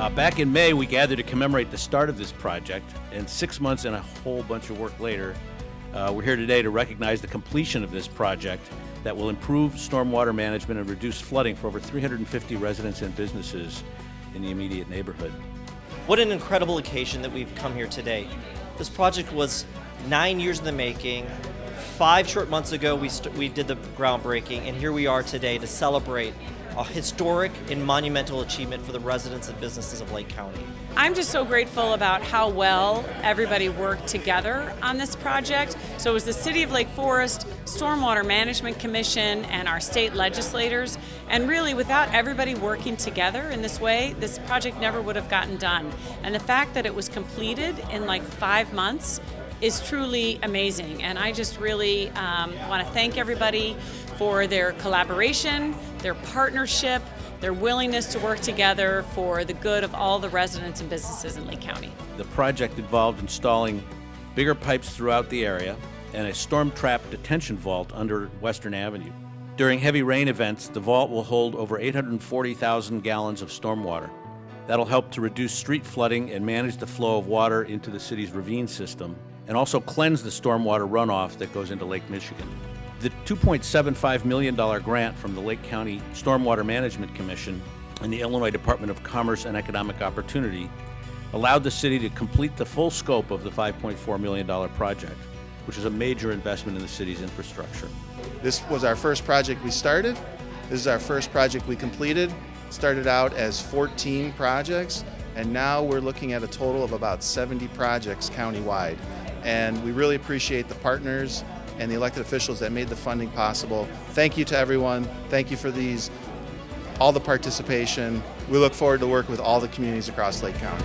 Back in May, we gathered to commemorate the start of this project, and 6 months and a whole bunch of work later, we're here today to recognize the completion of this project that will improve stormwater management and reduce flooding for over 350 residents and businesses in the immediate neighborhood. What an incredible occasion that we've come here today. This project was 9 years in the making. 5 short months ago, we did the groundbreaking, and here we are today to celebrate a historic and monumental achievement for the residents and businesses of Lake County. I'm just so grateful about how well everybody worked together on this project. So it was the City of Lake Forest, Stormwater Management Commission, and our state legislators. And really, without everybody working together in this way, this project never would have gotten done. And the fact that it was completed in like 5 months is truly amazing. And I just really want to thank everybody for their collaboration, their partnership, their willingness to work together for the good of all the residents and businesses in Lake County. The project involved installing bigger pipes throughout the area and a StormTrap detention vault under Western Avenue. During heavy rain events, the vault will hold over 840,000 gallons of stormwater. That'll help to reduce street flooding and manage the flow of water into the city's ravine system, and also cleanse the stormwater runoff that goes into Lake Michigan. The $2.75 million grant from the Lake County Stormwater Management Commission and the Illinois Department of Commerce and Economic Opportunity allowed the city to complete the full scope of the $5.4 million project, which is a major investment in the city's infrastructure. This was our first project we started. This is our first project we completed. Started out as 14 projects, and now we're looking at a total of about 70 projects countywide. And we really appreciate the partners and the elected officials that made the funding possible. Thank you to everyone. Thank you for all the participation. We look forward to working with all the communities across Lake County.